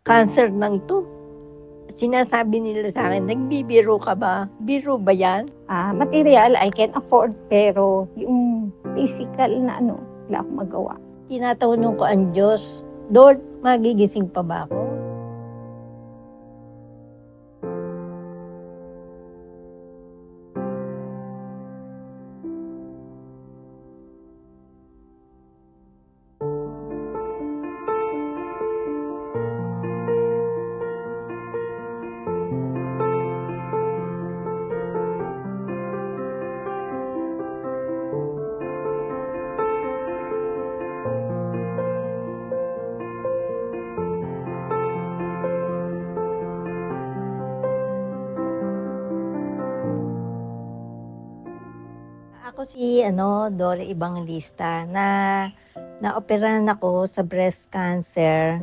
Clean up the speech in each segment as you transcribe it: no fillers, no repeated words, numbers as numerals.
Cancer lang 'to. Sinasabi nila sa akin, "Nagbibiro ka ba? Biro ba 'yan?" Material I can afford, pero yung physical na wala akong magawa. Tinatanong ko ang Diyos, "Lord, magigising pa ba ako?" Ako si Dore Evangelista na naoperahan ako sa breast cancer,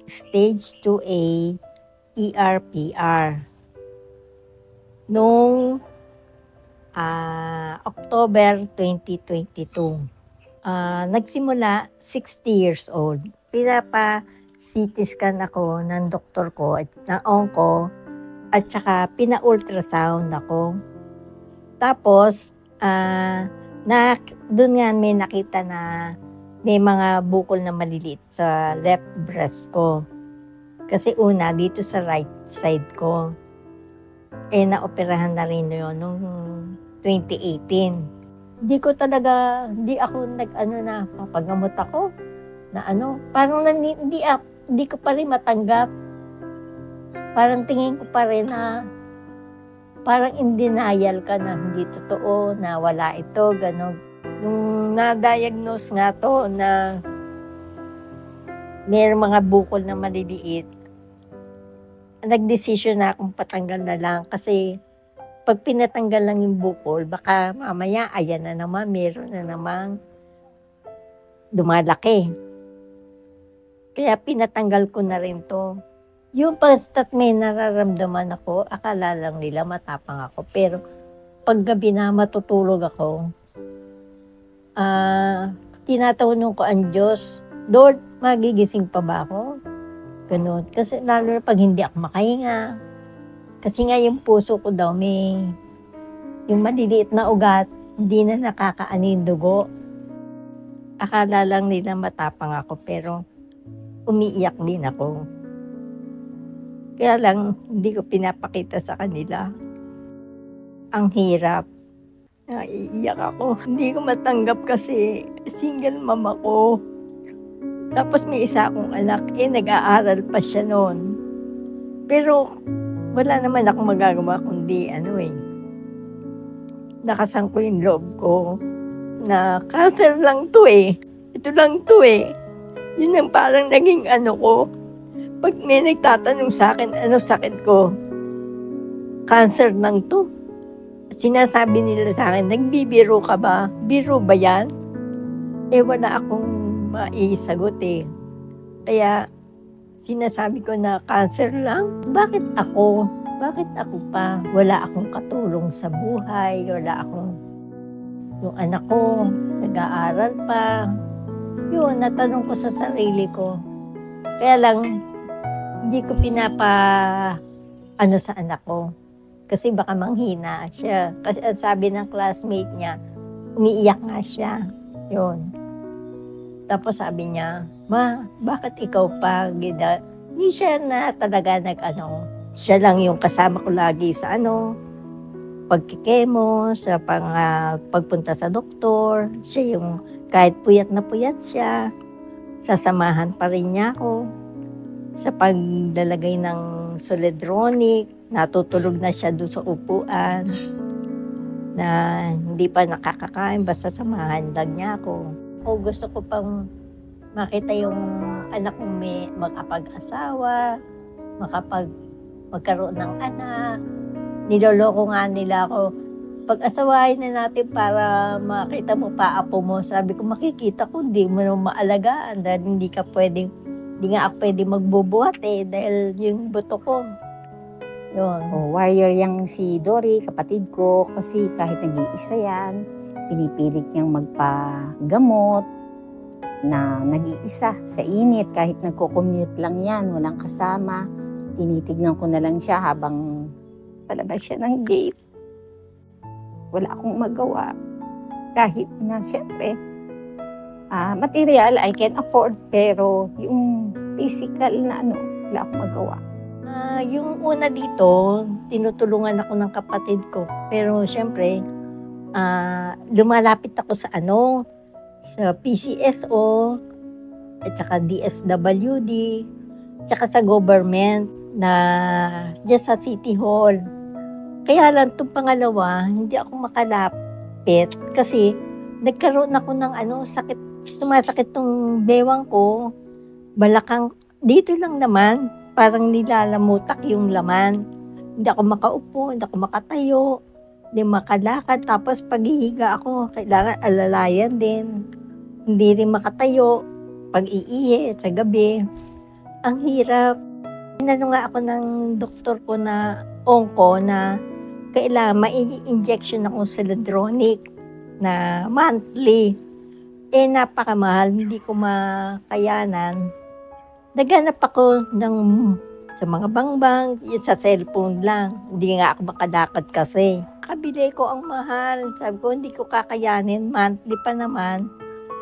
stage 2A, ER/PR. Noong October 2022. Nagsimula 60 years old. Pinapa-CT scan ako ng doktor ko at ng onco at saka pina-ultrasound ako. Tapos, doon nga may nakita na may mga bukol na maliliit sa left breast ko. Kasi una, dito sa right side ko. Naoperahan na rin yun noong 2018. Hindi ako papagamot ako na parang hindi ko pa rin matanggap. Parang tingin ko pa rin na parang in denial ka na hindi totoo, na wala ito, gano'n. Nung na-diagnose nga to na may mga bukol na maliliit, nag-decision na akong patanggal na lang kasi pag pinatanggal lang yung bukol, baka mamaya ayan na naman, meron na namang lumalaki. Kaya pinatanggal ko na rin to. Yung basta't may nararamdaman ako, akala lang nila matapang ako. Pero pag gabi na matutulog ako, tinatanong ko ang Diyos, "Lord, magigising pa ba ako?" Ganun. Kasi lalo na pag hindi ako makahinga. Kasi nga yung puso ko daw yung maliliit na ugat, hindi na nakakaanin dugo. Akala lang nila matapang ako pero umiiyak din ako. Kaya lang hindi ko pinapakita sa kanila. Ang hirap. Naiiyak ako. Hindi ko matanggap kasi single mom ako. Tapos may isa akong anak, nag-aaral pa siya noon. Pero wala naman akong magagawa kundi lakasan ko yung loob ko na cancer lang to Ito lang to Yun ang parang naging ko. Pag may nagtatanong sa akin, ano sakit ko? Cancer lang to. Sinasabi nila sa akin, "Nagbibiro ka ba? Biro ba 'yan?" Wala akong maisagot Kaya sinasabi ko na cancer lang. Bakit ako? Bakit ako pa? Wala akong katulong sa buhay. Yung anak ko, nag-aaral pa. Yun, natanong ko sa sarili ko. Kaya lang, hindi ko sa anak ko. Kasi baka manghina siya. Kasi ang sabi ng classmate niya, umiiyak nga siya. Yun. Tapos sabi niya, "Ma, bakit ikaw pa?" Hindi siya na talaga siya lang yung kasama ko lagi sa pagkikemo, sa pagpunta sa doktor. Siya yung kahit puyat na puyat siya, sasamahan pa rin niya ako. Sa paglalagay ng Soledronic, natutulog na siya doon sa upuan na hindi pa nakakakain, basta samahan lang niya ako. Gusto ko pang makita yung anak kong may makapag-asawa, magkaroon ng anak. Niloloko nga nila ako, "Pag-asawahin na natin para makita mo pa apo mo." Sabi ko, makikita ko, hindi mo naman maalagaan dahil hindi nga ako pwede magbubuhat dahil yung buto ko. Yun. Warrior yang si Dory, kapatid ko, kasi kahit nag-iisa yan, pinipilit niyang magpagamot. na nag-iisa sa init kahit nagko-commute lang yan, walang kasama. Tinitignan ko na lang siya habang palabas siya ng gate. Wala akong magawa. Kahit na siyempre, material I can afford, pero yung physical na wala akong magawa. Yung una dito, tinutulungan ako ng kapatid ko. Pero siyempre, lumalapit ako sa sa PCSO, at saka DSWD, at saka sa government na dyan sa City Hall. Kaya lang itong pangalawa, hindi ako makalapit kasi nagkaroon ako ng sakit, sumasakit tong bewang ko, balakang, dito lang naman, parang nilalamutak yung laman. Hindi ako makaupo, hindi ako makatayo, hindi makalakad. Tapos paghihiga ako, kailangan alalayan din. Hindi rin makatayo, pag-iihi sa gabi. Ang hirap. Inano nga ako ng doktor ko na onko na kailangan mai-injection akong Seladronic na monthly. Napakamahal, hindi ko makayanan. Naghanap ako sa mga bangbang, sa cellphone lang. Hindi nga ako makalakad kasi. Kabili ko ang mahal. Sabi ko, hindi ko kakayanin. Monthly pa naman.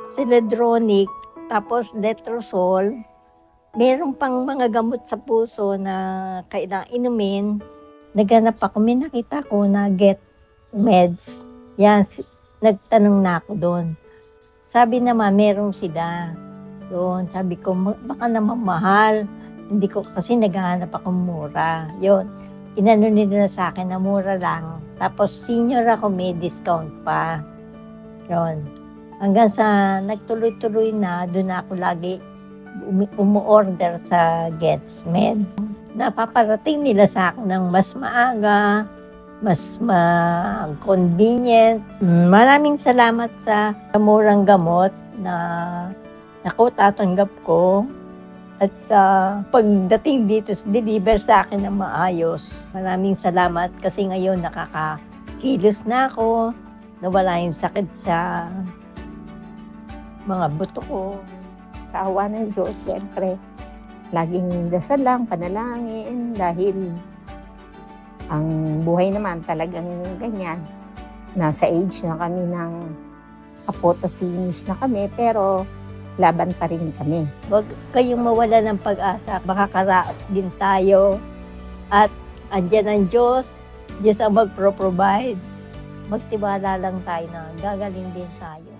Seladronic, tapos letrozole. Meron pang mga gamot sa puso na kailangan inumin. Naghanap ako, may nakita ko na Get Meds. Yan, nagtanong na ako doon. Sabi naman, meron sila. Doon, sabi ko, baka naman mahal. Hindi ko, kasi naghahanap ako mura. Yun, inano nila sa akin na mura lang. Tapos senior ako, may discount pa. Yun. Hanggang sa nagtuloy-tuloy na, doon ako lagi umu-order sa Gets Med. Napaparating nila sa akin ng mas maaga, mas convenient. Maraming salamat sa murang gamot na ako tatanggap ko at sa pagdating dito, deliver sa akin ng maayos. Maraming salamat kasi ngayon nakakakilos na ako, nawala yung sakit sa mga buto ko. Sa awa ng Diyos, siyempre, laging dasal lang, panalangin, dahil ang buhay naman talagang ganyan. Nasa age na kami ng to finish na kami, pero laban pa rin kami. Huwag kayong mawala ng pag-asa, makakaraos din tayo. At andyan ang Diyos, Diyos ang magpro-provide. Magtiwala lang tayo na gagaling din tayo.